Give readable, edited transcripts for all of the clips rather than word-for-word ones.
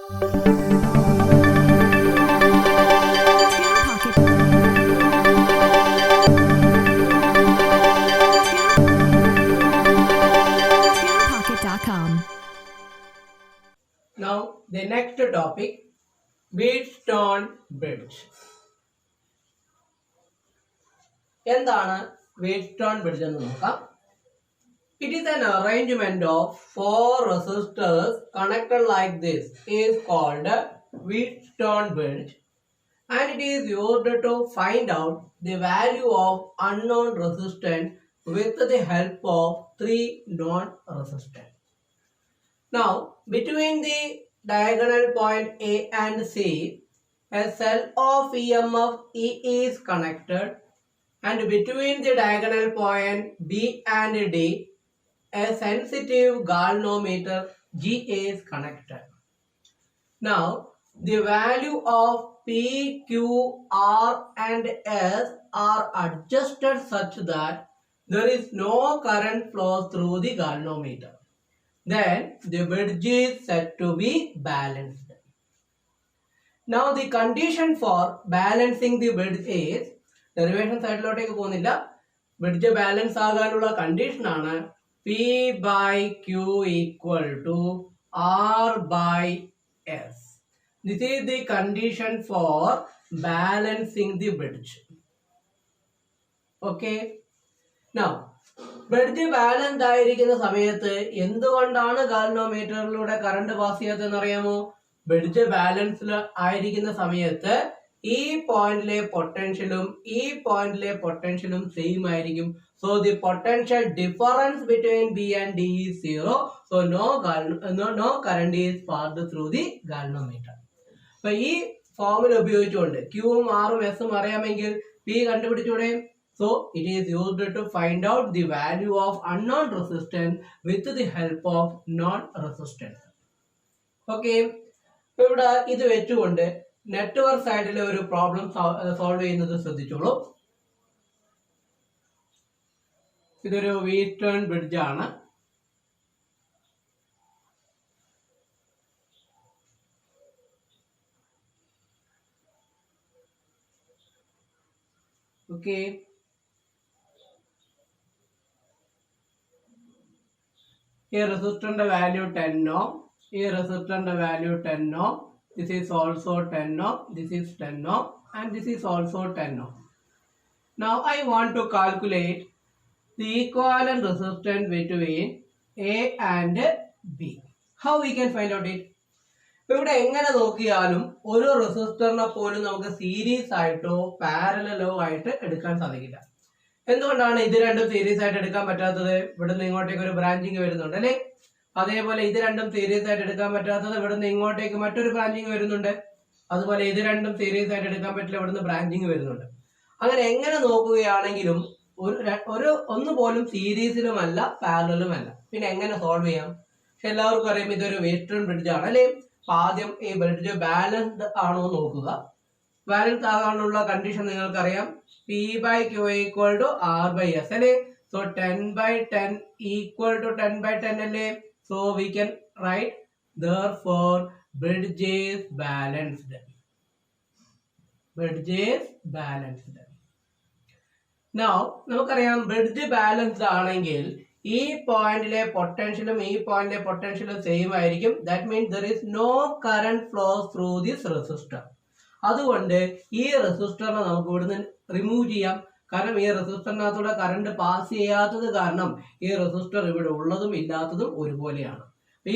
Now the next topic, Wheatstone bridge. എന്താണ് Wheatstone bridge എന്ന് നോക്കാം. It is an arrangement of 4 resistors connected like this is called Wheatstone bridge, and it is used to find out the value of unknown resistance with the help of 3 known resistors. Now, between the diagonal point A and C, a cell of EMF E is connected, and between the diagonal point B and D, a sensitive galvanometer G is connected. Now, the value of P, Q, R and S are adjusted such that there is no current flow through the galvanometer. Then the bridge is said to be balanced. Now the condition for balancing the bridge is, derivation സൈഡിലോട്ടേക്ക് പോകുന്നില്ല, bridge balance ആകാനുള്ള condition ആണ് P by Q equal to R by S. This is the condition for balancing the bridge. Okay. Now, bridge balance ആയിരിക്കുന്ന സമയത്ത് എന്തുകൊണ്ടാണ് ഗാൽവനോമീറ്ററിലൂടെ current pass ചെയ്യാത്തതെന്ന് അറിയാമോ? Bridge ബാലൻസിൽ ആയിരിക്കുന്ന സമയത്ത് ഈ പോയിന്റിലെ പൊട്ടൻഷ്യലും ഈ പോയിന്റിലെ പൊട്ടൻഷ്യലും സെയിം ആയിരിക്കും. So the potential difference between B and D is 0. So no current is passed through the galvanometer. അപ്പൊ ഈ ഫോർമുല ഉപയോഗിച്ചുകൊണ്ട് ക്യൂവും ആറും എസും അറിയാമെങ്കിൽ പി കണ്ടുപിടിച്ചൂടെ? So it is used to find out the value of unknown resistance with the help of known resistance. Okay. ഇവിടെ ഇത് വെച്ചുകൊണ്ട് നെറ്റ്വർക്ക് സൈഡിലെ ഒരു പ്രോബ്ലം സോൾവ് ചെയ്യുന്നത് ശ്രദ്ധിച്ചോളൂ. ഇതൊരു വീസ്റ്റേൺ ബ്രിഡ്ജ് ആണ്. Okay. Here resistor value 10 ohm. Here resistor value 10 ohm. This is also 10 ohm. This is 10 ohm. And this is also 10 ohm. Now I want to calculate the equivalent resistance between A and B. How we can find out it? ഇവിടെ എങ്ങനെ നോക്കിയാലും ഒരു റെസിസ്റ്ററിനെ പോലും നമുക്ക് series ആയിട്ടോ പാരലലോ ആയിട്ട് എടുക്കാൻ സാധിക്കില്ല. എന്തുകൊണ്ടാണ് ഇത് രണ്ടും സീരീസ് ആയിട്ട് എടുക്കാൻ പറ്റാത്തത്? ഇവിടുന്ന് ഇങ്ങോട്ടേക്ക് ഒരു ബ്രാഞ്ചിങ് വരുന്നുണ്ട് അല്ലെ? അതേപോലെ ഇത് രണ്ടും സീരീസ് ആയിട്ട് എടുക്കാൻ പറ്റാത്തത് ഇവിടുന്ന് ഇങ്ങോട്ടേക്ക് മറ്റൊരു ബ്രാഞ്ചിങ് വരുന്നുണ്ട്. അതുപോലെ ഇത് രണ്ടും സീരീസ് ആയിട്ട് എടുക്കാൻ പറ്റില്ല, ഇവിടുന്ന് ബ്രാഞ്ചിങ് വരുന്നുണ്ട്. അങ്ങനെ എങ്ങനെ നോക്കുകയാണെങ്കിലും ഒന്നുപോലും സീരീസിലുമല്ല പാരലലുമല്ല. പിന്നെ എങ്ങനെ സോൾവ് ചെയ്യാം? പക്ഷെ എല്ലാവർക്കും അറിയാം ഇതൊരു വീസ്റ്റേൺ ബ്രിഡ്ജ് ആണ് അല്ലെ? ആദ്യം ഈ ബ്രിഡ്ജ് ബാലൻസ്ഡ് ആണോ നോക്കുക. ബാലൻസ് ആകാനുള്ള കണ്ടീഷൻ നിങ്ങൾക്കറിയാം. P by Q equal to R by S അല്ലേ? So 10 by 10 equal to 10 by 10 അല്ലേ? So we can write therefore bridge is balanced. Bridge is balanced. Now നമുക്കറിയാം ബ്രിഡ്ജ് ബാലൻസ്ഡ് ആണെങ്കിൽ ഈ പോയിന്റിലെ പൊട്ടൻഷ്യലും ഈ പോയിന്റിലെ പൊട്ടൻഷ്യലും സെയിം ആയിരിക്കും. That means there is no current flows through this resistor. അതുകൊണ്ട് ഈ റെസിസ്റ്ററിനെ നമുക്ക് ഇവിടുന്ന് റിമൂവ് ചെയ്യാം. കാരണം ഈ റെസിസ്റ്ററിനകത്തൂടെ കറണ്ട് പാസ് ചെയ്യാത്തത് കാരണം ഈ റെസിസ്റ്റർ ഇവിടെ ഉള്ളതും ഇല്ലാത്തതും ഒരുപോലെയാണ്.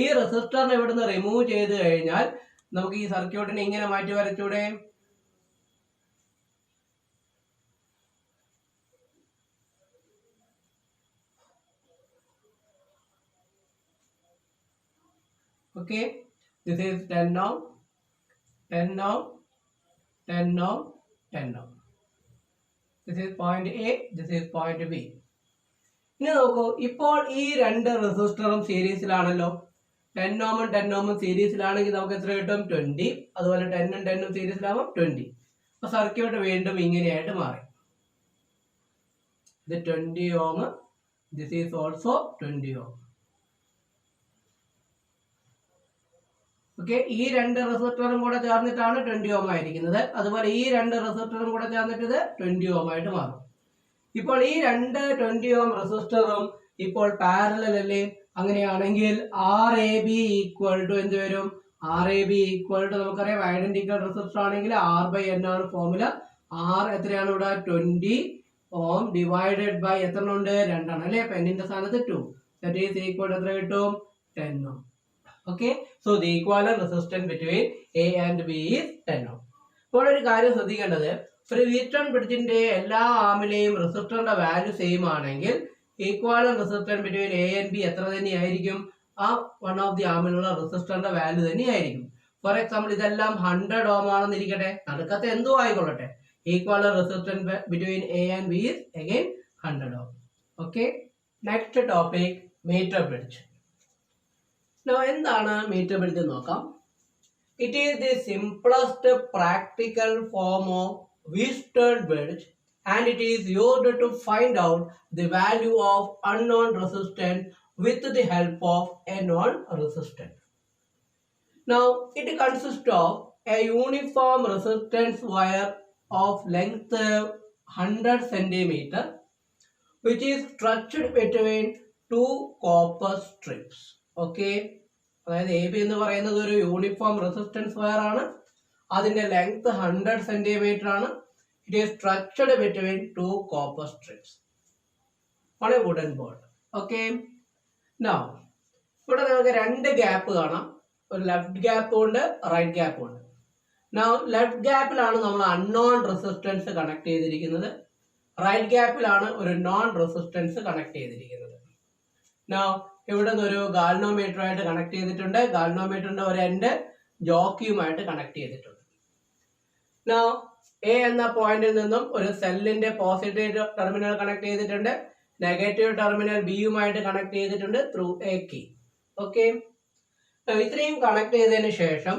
ഈ റെസിസ്റ്ററിനെ ഇവിടുന്ന് റിമൂവ് ചെയ്ത് കഴിഞ്ഞാൽ നമുക്ക് ഈ സർക്യൂട്ടിനെ ഇങ്ങനെ മാറ്റി വരച്ചൂടെ? Okay, this is 10 ohm, 10 ohm, 10 ohm, 10 ohm. This is point A, this is point B. ഇനി നോക്കൂ, ഇപ്പോൾ ഈ രണ്ട് റെസിസ്റ്ററും സീരീസിലാണല്ലോ. 10 ഓമും 10 ഓമും സീരീസിലാണെങ്കിൽ നമുക്ക് എത്ര കിട്ടും? 20. അതുപോലെ 10ഉം 10ഉം സീരീസിലാകുമ്പോൾ 20. അപ്പൊ സർക്യൂട്ട് വീണ്ടും ഇങ്ങനെയായിട്ട് മാറി. ഇത് 20 ഓം, this is also 20 ohm. Okay, ഈ രണ്ട് റെസിസ്റ്ററും കൂടെ ചേർന്നിട്ടാണ് 20 ഓം ആയിരിക്കുന്നത്. അതുപോലെ ഈ രണ്ട് റെസിസ്റ്ററും കൂടെ ചേർന്നിട്ട് ഇത് 20 ഓം ആയിട്ട് മാറും. ഇപ്പോൾ ഈ രണ്ട് 20 ഓം റെസിസ്റ്ററും ഇപ്പോൾ പാരലൽ അല്ലേ? അങ്ങനെയാണെങ്കിൽ RAB ഈക്വൽ ടു എന്ത് വരും? RAB ഈക്വൽ ടു നമുക്കറിയാം ഐഡന്റിക്കൽ റെസിസ്റ്റർ ആണെങ്കിൽ R/N ആണ് ഫോർമുല. R എത്രയാണ് ഇവിടെ? 20 ഓം ഡിവൈഡഡ് ബൈ എത്ര ഉണ്ട്? 2 ആണ് അല്ലേ? പെന്നിന്റെ സ്ഥാനത്ത് 2. ദാറ്റ് ഈസ് ഈക്വൽ എത്ര കിട്ടും? 10 ഓം. Okay, so the equivalent resistance between A and B is 10 ohm. ഇപ്പോൾ ഒരു കാര്യം ശ്രദ്ധിക്കേണ്ടത്, ഒരു വീറ്റൺ ബ്രിഡ്ജിന്റെ എല്ലാ ആമിലെയും റെസിസ്റ്ററിന്റെ വാല്യൂ സെയിം ആണെങ്കിൽ equivalent resistance between A and B എത്ര തന്നെയായിരിക്കും? ആ വൺ ഓഫ് ദി ആമിലുള്ള റെസിസ്റ്ററിന്റെ വാല്യൂ തന്നെയായിരിക്കും. ഫോർ എക്സാമ്പിൾ ഇതെല്ലാം 100 ഓം ആണെന്ന് ഇരിക്കട്ടെ, നടുക്കത്തെ എന്തോ ആയിക്കൊള്ളട്ടെ, equivalent resistance between A and B is again 100 ohm. Okay, next topic, meter bridge. Now, എന്താണ് meter bridge എന്ന് നോക്കാം. It is the simplest practical form of Wheatstone bridge and it is used to find out the value of unknown resistance with the help of a known resistance. Now, it consists of a uniform resistance wire of length 100 cm which is stretched between two copper strips. Okay, അതായത് എ ബി എന്ന് പറയുന്നത് ഒരു uniform resistance wire ആണ്. അതിന്റെ length 100 centimetre ആണ്. It is structured between two copper strips on a wooden board. Okay, now ഇവിടെ നമുക്ക് രണ്ട് ഗ്യാപ്പ് കാണാം. ഒരു ലെഫ്റ്റ് ഗ്യാപ്പും ഉണ്ട്, റൈറ്റ് ഗ്യാപ്പും ഉണ്ട്. നൗ ലെഫ്റ്റ് ഗ്യാപ്പിലാണ് നമ്മൾ അൺനോൺ റെസിസ്റ്റൻസ് കണക്ട് ചെയ്തിരിക്കുന്നത്. റൈറ്റ് ഗ്യാപ്പിലാണ് ഒരു നോൺ റെസിസ്റ്റൻസ് കണക്ട് ചെയ്തിരിക്കുന്നത്. നൗ ഇവിടെ നിന്ന് ഒരു ഗാൽനോമീറ്റർ ആയിട്ട് കണക്ട് ചെയ്തിട്ടുണ്ട്. ഗാൽനോമീറ്ററിന്റെ ഒരു എൻഡ് ജോക്കിയുമായിട്ട് കണക്ട് ചെയ്തിട്ടുണ്ട്. നൗ എ എന്ന പോയിന്റിൽ നിന്നും ഒരു സെല്ലിന്റെ പോസിറ്റീവ് ടെർമിനൽ കണക്ട് ചെയ്തിട്ടുണ്ട്. നെഗറ്റീവ് ടെർമിനൽ ബിയുമായിട്ട് കണക്ട് ചെയ്തിട്ടുണ്ട് ത്രൂ എ കീ. ഓക്കെ, ഇത്രയും കണക്ട് ചെയ്തതിന് ശേഷം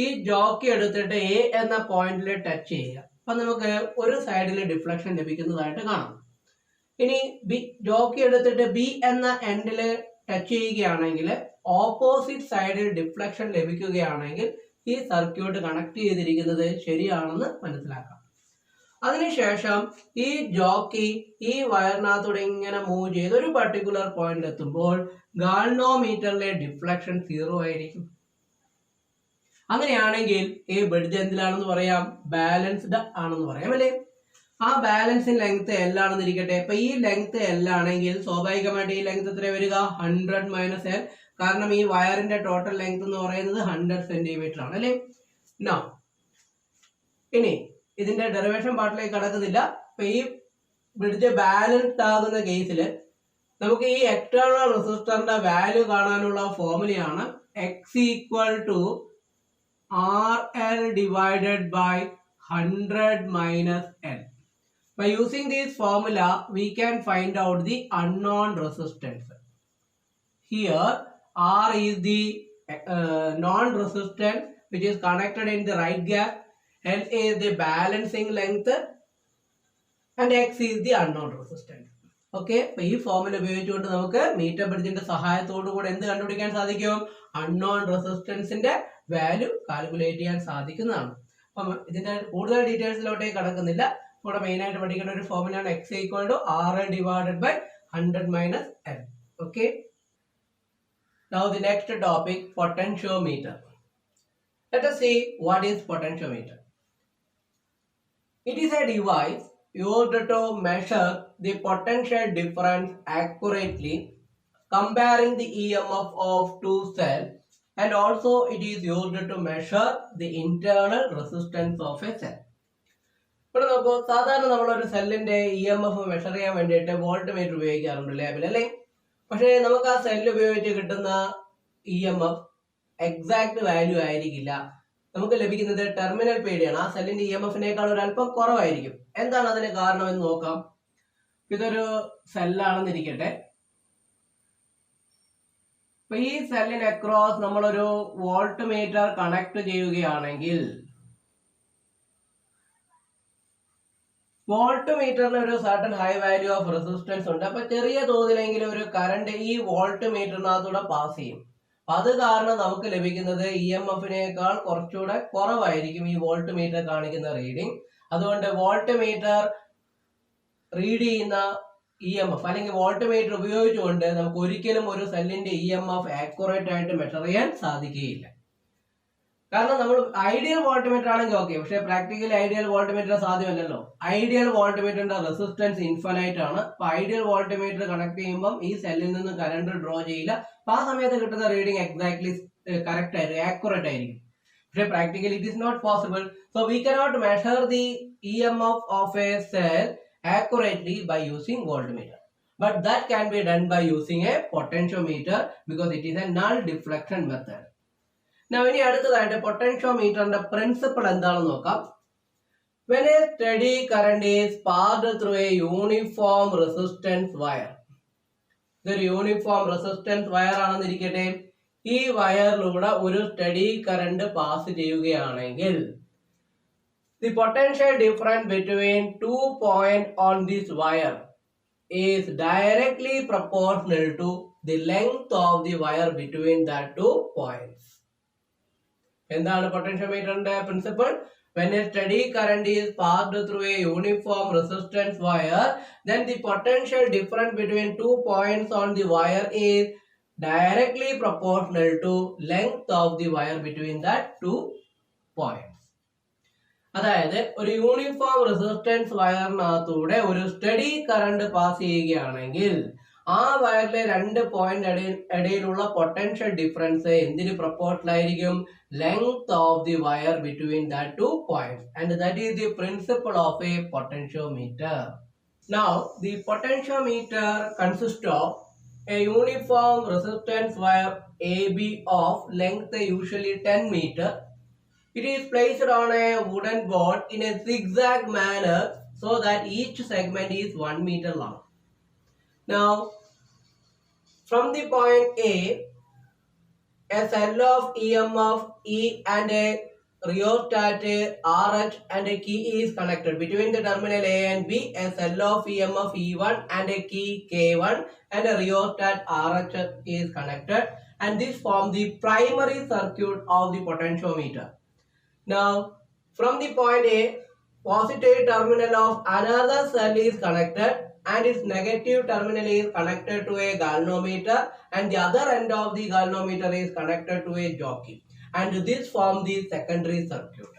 ഈ ജോക്കി എടുത്തിട്ട് എ എന്ന പോയിന്റിൽ ടച്ച് ചെയ്യുക. അപ്പൊ നമുക്ക് ഒരു സൈഡിൽ ഡിഫ്ലക്ഷൻ ലഭിക്കുന്നതായിട്ട് കാണാം. ഇനി ജോക്കി എടുത്തിട്ട് ബി എന്ന എൻഡിൽ ടച്ച് ചെയ്യുകയാണെങ്കിൽ ഓപ്പോസിറ്റ് സൈഡിൽ ഡിഫ്ലക്ഷൻ ലഭിക്കുകയാണെങ്കിൽ ഈ സർക്യൂട്ട് കണക്ട് ചെയ്തിരിക്കുന്നത് ശരിയാണെന്ന് മനസ്സിലാക്കാം. അതിനുശേഷം ഈ ജോക്കി ഈ വയറിനകത്തൂടെ ഇങ്ങനെ മൂവ് ചെയ്ത് ഒരു പർട്ടിക്കുലർ പോയിന്റ് എത്തുമ്പോൾ ഗാൽനോമീറ്ററിലെ ഡിഫ്ലക്ഷൻ 0 ആയിരിക്കും. അങ്ങനെയാണെങ്കിൽ ഈ ബ്രിഡ്ജ് എന്തിലാണെന്ന് പറയാം? ബാലൻസ്ഡ് ആണെന്ന് പറയാം അല്ലേ? ആ ബാലൻസിങ് ലെങ്ത് L ആണെന്ന് ഇരിക്കട്ടെ. അപ്പൊ ഈ ലെങ്ത് L ആണെങ്കിൽ സ്വാഭാവികമായിട്ട് ഈ ലെങ്ത് എത്ര വരിക? 100 മൈനസ് L. കാരണം ഈ വയറിന്റെ ടോട്ടൽ ലെങ്ത് എന്ന് പറയുന്നത് 100 സെന്റിമീറ്റർ ആണ് അല്ലേ? നോ, ഇനി ഇതിന്റെ ഡെറിവേഷൻ പാർട്ടിലേക്ക് കടക്കുന്നില്ല. അപ്പൊ ഈ ബ്രിഡ്ജ് ബാലൻസ്ഡ് ആകുന്ന കേസിൽ നമുക്ക് ഈ എക്സ്റ്റേണൽ റെസിസ്റ്ററിന്റെ വാല്യൂ കാണാനുള്ള ഫോർമുലയാണ് X equal to RL divided by 100 minus L. By using this formula, we can find out the unknown resistance. Here, R is the non-resistance which is connected in the right gap, L is the balancing length, and X is the unknown resistance. Okay, അപ്പോൾ ഈ formula ഉപയോഗിച്ചുകൊണ്ട് നമുക്ക് metre ബ്രിഡ്ജിന്റെ സഹായത്തോടു കൂടെ എന്ത് കണ്ടുപിടിക്കാൻ സാധിക്കും? Unknown റെസിസ്റ്റൻസിന്റെ വാല്യൂ കാൽക്കുലേറ്റ് ചെയ്യാൻ സാധിക്കുന്നതാണ്. അപ്പം ഇതിന്റെ കൂടുതൽ ഡീറ്റെയിൽസിലോട്ടേക്ക് കടക്കുന്നില്ല. ഇവിടെ മെയിൻ ആയിട്ട് പഠിക്കേണ്ട ഒരു ഫോർമുലയാണ് X equal to RL divided by 100 minus L. Okay, now the next topic, potentiometer. Let us see what is potentiometer. It is a device used to measure the potential difference accurately, comparing the EMF of two cells, and also it is used to measure the internal resistance of a cell. ഇവിടെ നോക്കൂ, സാധാരണ നമ്മളൊരു സെല്ലിന്റെ EMF measure ചെയ്യാൻ വേണ്ടിയിട്ട് volt meter ഉപയോഗിക്കാറുണ്ട് ലാബിൽ അല്ലേ? പക്ഷേ നമുക്ക് ആ സെല്ല് ഉപയോഗിച്ച് കിട്ടുന്ന EMF എക്സാക്ട് വാല്യൂ ആയിരിക്കില്ല. നമുക്ക് ലഭിക്കുന്നത് ടെർമിനൽ പേടിയാണ്. ആ സെല്ലിന്റെ EMFനേക്കാൾ ഒരു അല്പം കുറവായിരിക്കും. എന്താണ് അതിന് കാരണം എന്ന് നോക്കാം. ഇതൊരു സെല്ലാണെന്നിരിക്കട്ടെ. അപ്പൊ ഈ സെല്ലിന് അക്രോസ് നമ്മളൊരു വോൾട്ട് മീറ്റർ കണക്ട് ചെയ്യുകയാണെങ്കിൽ വോൾട്ട് മീറ്ററിന് ഒരു certain high value of resistance ഉണ്ട്. അപ്പൊ ചെറിയ തോതിലെങ്കിലും ഒരു കറണ്ട് ഈ വോൾട്ട് മീറ്ററിനകത്തൂടെ പാസ് ചെയ്യും. അത് കാരണം നമുക്ക് ലഭിക്കുന്നത് EMF-നേക്കാൾ കുറച്ചുകൂടെ കുറവായിരിക്കും ഈ വോൾട്ട് മീറ്റർ കാണിക്കുന്ന റീഡിംഗ്. അതുകൊണ്ട് വോൾട്ട് മീറ്റർ റീഡ് ചെയ്യുന്ന EMF അല്ലെങ്കിൽ വോൾട്ട് മീറ്റർ ഉപയോഗിച്ചുകൊണ്ട് നമുക്ക് ഒരിക്കലും ഒരു സെല്ലിന്റെ EMF ആക്യുറേറ്റ് ആയിട്ട് മെഷർ ചെയ്യാൻ സാധിക്കുകയില്ല. കാരണം നമ്മൾ ഐഡിയൽ വോൾട്ട് മീറ്റർ ആണെങ്കിൽ ഓക്കെ, പക്ഷെ പ്രാക്ടിക്കലി ഐഡിയൽ വോൾട്ട് മീറ്റർ സാധ്യമല്ലല്ലോ. ഐഡിയൽ വോൾട്ട് മീറ്ററിന്റെ റെസിസ്റ്റൻസ് ഇൻഫിനൈറ്റ് ആണ്. അപ്പൊ ഐഡിയൽ വോൾട്ട് മീറ്റർ കണക്ട് ചെയ്യുമ്പോൾ ഈ സെല്ലിൽ നിന്ന് കറണ്ട് ഡ്രോ ചെയ്യില്ല. അപ്പൊ ആ സമയത്ത് കിട്ടുന്ന റീഡിംഗ് എക്സാക്ട്ലി കറക്റ്റ് ആയിരിക്കും, ആക്യുറേറ്റ് ആയിരിക്കും. പക്ഷെ practically it is not possible. So we cannot measure the EMF of a cell accurately by using voltmeter, but that can be done by using a potentiometer because it is a null deflection method. Now ഇനി അടുത്തതായിട്ട് പൊട്ടൻഷ്യോമീറ്ററിന്റെ principle എന്താണെന്ന് നോക്കാം. When a steady current is passed through a uniform resistance wire, ഇതൊരു uniform resistance wire ആണെന്നിരിക്കട്ടെ, ഈ വയറിലൂടെ ഒരു study current pass ചെയ്യുകയാണെങ്കിൽ the potential difference between 2 points on this wire is directly proportional to the length of the wire between the 2 points. എന്താണ് പൊട്ടൻഷ്യോമീറ്ററിന്റെ principle? When a steady current is passed through a uniform resistance wire, then the potential difference between 2 points on the wire is directly proportional to length of the wire between the 2 points. അതായത് ഒരു uniform resistance വയറിനകത്തൂടെ ഒരു study current pass ചെയ്യുകയാണെങ്കിൽ ആ വയറിലെ 2 point ഇടയിലുള്ള potential difference എന്തിന് proportional ആയിരിക്കും? Length of the wire between the 2 points, and that is the principle of a potentiometer. Now the potentiometer consists of a uniform resistance wire AB of length usually 10 meter. It is placed on a wooden board in a zigzag manner so that each segment is 1 meter long. Now, from the point A, a cell of EMF E and a rheostat RH and a key is connected. Between the terminal A and B, a cell of EMF E1 and a key K1 and a rheostat RH is connected, and this forms the primary circuit of the potentiometer. Now, from the point A, positive terminal of another cell is connected and its negative terminal is connected to a galvanometer, and the other end of the galvanometer is connected to a jockey, and this forms the secondary circuit.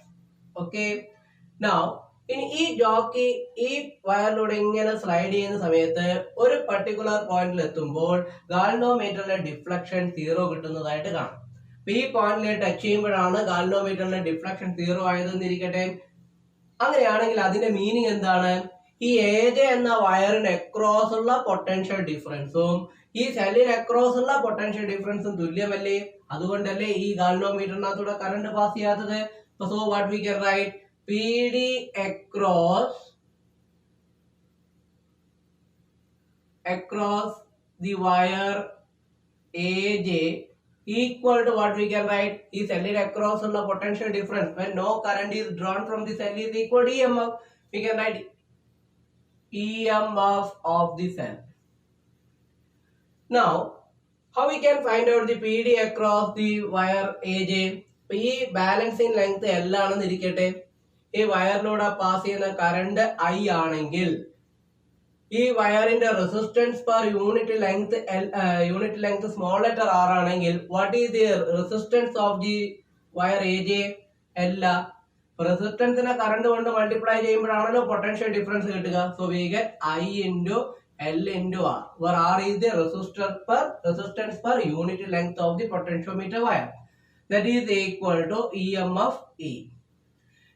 Okay. Now, in each jockey, ഈ വയറിലൂടെ ഇങ്ങനെ slide ചെയ്യുന്ന സമയത്ത് ഒരു particular പോയിന്റിൽ എത്തുമ്പോൾ ഗാൽവനോമീറ്ററിന്റെ deflection 0 കിട്ടുന്നതായിട്ട് കാണാം. ഈ പോയിന്റിലെ ടച്ച് ചെയ്യുമ്പോഴാണ് ഗാൽവനോമീറ്ററിന്റെ ഡിഫ്ലക്ഷൻ 0 ആയതെന്നിരിക്കട്ടെ. അങ്ങനെയാണെങ്കിൽ അതിന്റെ മീനിങ് എന്താണ്? ഈ AJ എന്ന വയറിന് അക്രോസ് ഉള്ള പൊട്ടൻഷ്യൽ ഡിഫറൻസും ഈ സെല്ലിന് അക്രോസ് ഉള്ള പൊട്ടൻഷ്യൽ ഡിഫറൻസും തുല്യമല്ലേ? അതുകൊണ്ടല്ലേ ഈ ഗാൽവനോമീറ്ററിനകത്തൂടെ കറണ്ട് പാസ് ചെയ്യാത്തത്. So what we can right PD across the wire AJ equal to what we can write is cell across the potential difference when no current is drawn from the cell is equal to EMF. We can write EMF of the cell. Now, how we can find out the PD across the wire AJ? ഈ balancing length L ആണെന്ന് ഇരിക്കട്ടെ, ഈ വയറിലൂടെ pass ചെയ്യുന്ന current I ആണെങ്കിൽ ഈ വയറിന്റെ resistance per unit length small letter R ആണെങ്കിൽ what is the resistance of the wire AJ? L. റെസിസ്റ്റൻസിനെ കറണ്ട് കൊണ്ട് മൾട്ടിപ്ലൈ ചെയ്യുമ്പോഴാണല്ലോ പൊട്ടൻഷ്യൽ ഡിഫറൻസ് കിട്ടുക. So we get I into L into R, where R is the resistance per unit length of the potentiometer wire. That is equal to EMF E.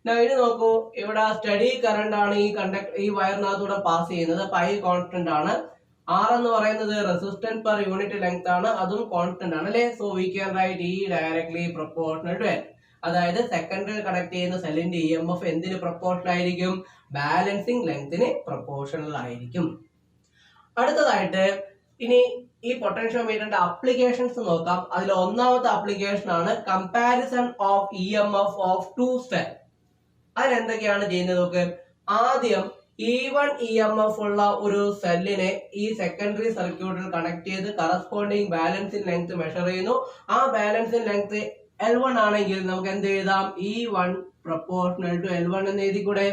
Now ഇനി നോക്കൂ, ഇവിടെ study current ആണ് ഈ വയറിനകത്തൂടെ pass ചെയ്യുന്നത്. Pi constant ആണ്. R എന്ന് പറയുന്നത് resistance per unit length ആണ്, അതും കോൺസ്റ്റന്റ് ആണ് അല്ലേ. So we can write E directly proportional to L. അതായത് സെക്കൻഡറിൽ കണക്ട് ചെയ്യുന്ന സെല്ലിന്റെ EMF എന്തിന് പ്രൊപ്പോർഷണൽ ആയിരിക്കും? ബാലൻസിങ് ലെങ്തിന് പ്രൊപ്പോർഷണൽ ആയിരിക്കും. അടുത്തതായിട്ട് ഇനി ഈ പൊട്ടൻഷ്യോമീറ്ററിന്റെ അപ്ലിക്കേഷൻസ് നോക്കാം. അതിൽ ഒന്നാമത്തെ അപ്ലിക്കേഷൻ ആണ് comparison of EMF of 2 cell. അതിനെന്തൊക്കെയാണ് ചെയ്യുന്നത് നോക്ക്. ആദ്യം E1 EMF ഉള്ള ഒരു സെല്ലിനെ ഈ സെക്കൻഡറി സർക്യൂട്ടിൽ കണക്ട് ചെയ്ത് കറസ്പോണ്ടിങ് ബാലൻസിംഗ് ലെങ്ത് മെഷർ ചെയ്യുന്നു. ആ ബാലൻസിംഗ് ലെങ്ത് L1 ആണെങ്കിൽ നമുക്ക് എന്ത് എഴുതാം? E1 പ്രൊപ്പോർഷണൽ ടു L1 എന്ന് എഴുതിക്കൂടെ?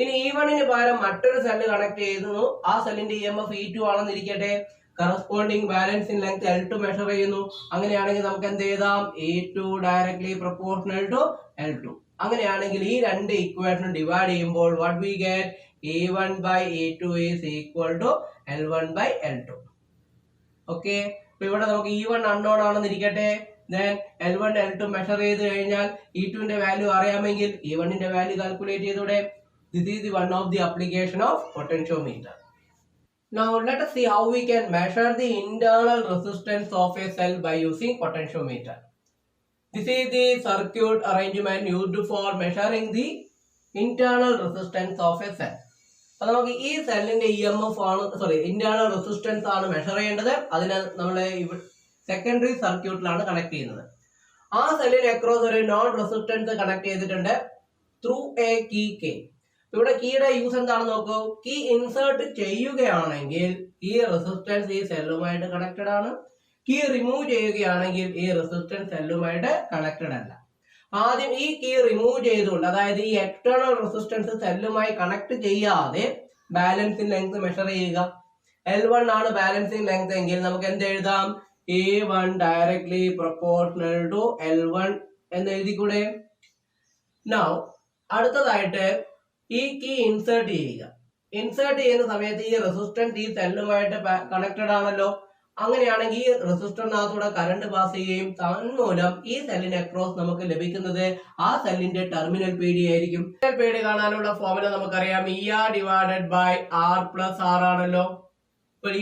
ഇനി E1ന് പകരം മറ്റൊരു സെല്ല് കണക്ട് ചെയ്യുന്നു. ആ സെല്ലിന്റെ EMF E2 ആണെന്ന് ഇരിക്കട്ടെ. Corresponding balancing length L2 measure ചെയ്യുന്നു. അങ്ങനെയാണെങ്കിൽ നമുക്ക് എന്ത് എഴുതാം? E2 directly proportional to L2. അങ്ങനെയാണെങ്കിൽ ഈ രണ്ട് ഇക്വേഷൻ ഡിവൈഡ് ചെയ്യുമ്പോൾ what we get? E1 by E2 is equal to L1 by L2. Okay, അപ്പൊ ഇവിടെ നമുക്ക് E1 അൺനോൺ ആണെന്ന് ഇരിക്കട്ടെ. then L1 L2 മെഷർ ചെയ്ത് കഴിഞ്ഞാൽ E2 ന്റെ വാല്യൂ അറിയാമെങ്കിൽ E1 ന്റെ വാല്യൂ കാൽക്കുലേറ്റ് ചെയ്തൂടെ? This is the one of the application of potentiometer. Now let us see how we can measure the internal resistance of a cell by using potentiometer. This is the circuit arrangement used for measuring the internal resistance of a cell. അപ്പോൾ നമുക്ക് ഈ സെല്ലിന്റെ EMF ആണ് internal resistance ആണ് measure ചെയ്യേണ്ടത്. അതിനെ നമ്മൾ secondary സർക്യൂട്ടിലാണ് connect ചെയ്യുന്നത്. ആ സെല്ലിന് അക്രോസ് ഒരു നോൺ റെസിസ്റ്റൻസ് കണക്ട് ചെയ്തിട്ടുണ്ട് ത്രൂ എ കീ കെ. ഇവിടെ കീയുടെ യൂസ് എന്താണെന്ന് നോക്കൂ. കീ ഇൻസേർട്ട് ചെയ്യുകയാണെങ്കിൽ ഈ റെസിസ്റ്റൻസ് ഈ സെല്ലുമായിട്ട് കണക്റ്റഡ് ആണ്. കീ റിമൂവ് ചെയ്യുകയാണെങ്കിൽ ഈ റെസിസ്റ്റൻസ് സെല്ലുമായിട്ട് കണക്റ്റഡ് അല്ല. ആദ്യം ഈ കീ റിമൂവ് ചെയ്തുകൊണ്ട്, അതായത് ഈ എക്സ്റ്റേണൽ റെസിസ്റ്റൻസ് സെല്ലുമായി കണക്ട് ചെയ്യാതെ ബാലൻസിംഗ് ലെങ്ത് മെഷർ ചെയ്യുക. L1 ആണ് ബാലൻസിംഗ് ലെങ്ത് എങ്കിൽ നമുക്ക് എന്ത് എഴുതാം? E1 directly proportional to L1 എന്ന് എഴുതിക്കൂടെ? നൗ അടുത്തതായിട്ട് ഈ കീ ഇൻസേർട്ട് ചെയ്യുക. ഇൻസേർട്ട് ചെയ്യുന്ന സമയത്ത് ഈ റെസിസ്റ്റൻസ് ഈ സെല്ലുമായിട്ട് കണക്റ്റഡ് ആണല്ലോ. അങ്ങനെയാണെങ്കിൽ ഈ റെസിസ്റ്ററിനകത്തൂടെ കറണ്ട് പാസ് ചെയ്യുകയും തന്മൂലം ഈ സെല്ലിന് അക്രോസ് നമുക്ക് ലഭിക്കുന്നത് ആ സെല്ലിന്റെ ടെർമിനൽ പി ഡി ആയിരിക്കും. ടെർമിനൽ പി ഡി കാണാനുള്ള ഫോർമുല നമുക്കറിയാം. ER divided by R plus R ആണല്ലോ.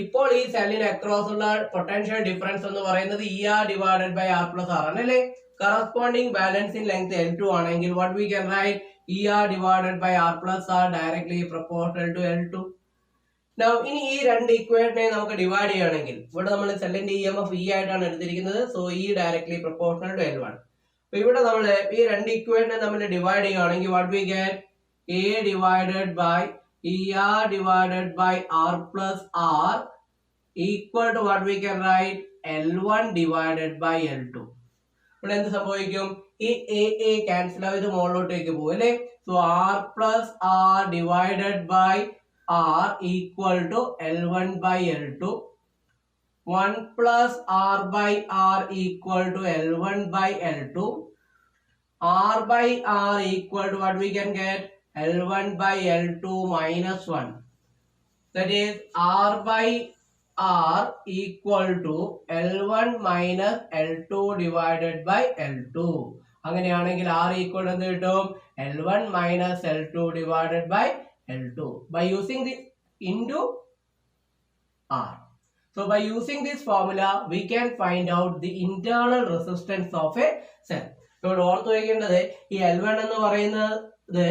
ഇപ്പോൾ ഈ സെല്ലിന് അക്രോസ് ഉള്ള പൊട്ടൻഷ്യൽ ഡിഫറൻസ് എന്ന് പറയുന്നത് ER divided by R plus R ആണല്ലേ. കറസ്പോണ്ടിങ് ബാലൻസിംഗ് ലെങ്ത് L2 ആണെങ്കിൽ what we can write? ER divided by R plus R directly proportional to L2. Now ഇനി ഈ രണ്ട് ഇക്വേഷനെ നമുക്ക് ഡിവൈഡ് ചെയ്യുകയാണെങ്കിൽ ഇവിടെ നമ്മൾ സെല്ലിന്റെ EMF E ആയിട്ടാണ് എടുത്തിരിക്കുന്നത്. So E directly proportional to L1. അപ്പൊ ഇവിടെ നമ്മൾ ഈ രണ്ട് ഇക്വേഷനെ നമ്മൾ ഡിവൈഡ് ചെയ്യുകയാണെങ്കിൽ what we get? A divided by ER divided by R plus R equal to what we can write? L1 divided by L2. ഇവിടെ എന്ത് സംഭവിക്കും? ഈ A ക്യാൻസൽ ആയത് മുകളിലോട്ടേക്ക് പോകും അല്ലേ. So R plus R divided by R equal to L1 by L2. 1 plus R by R equal to L1 by L2. R by R equal to what we can get? L1 by L2 minus 1. That is R by R equal to L1 minus L2 divided by L2. അങ്ങനെയാണെങ്കിൽ R equal എന്ന് കിട്ടും L1 minus L2 divided by L2 by using this into R. So by using this formula we can find out the internal resistance of a cell. ഇവിടെ ഓർത്തു വയ്ക്കേണ്ടത് ഈ L1 എന്ന് പറയുന്നത്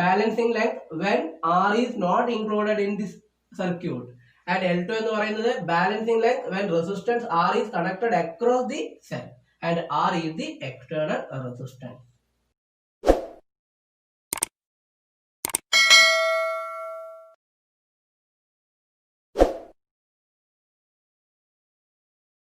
balancing length when R is not included in this circuit. And L2 എന്ന് പറയുന്നത് balancing length when resistance R is connected across the cell and R is the external resistance.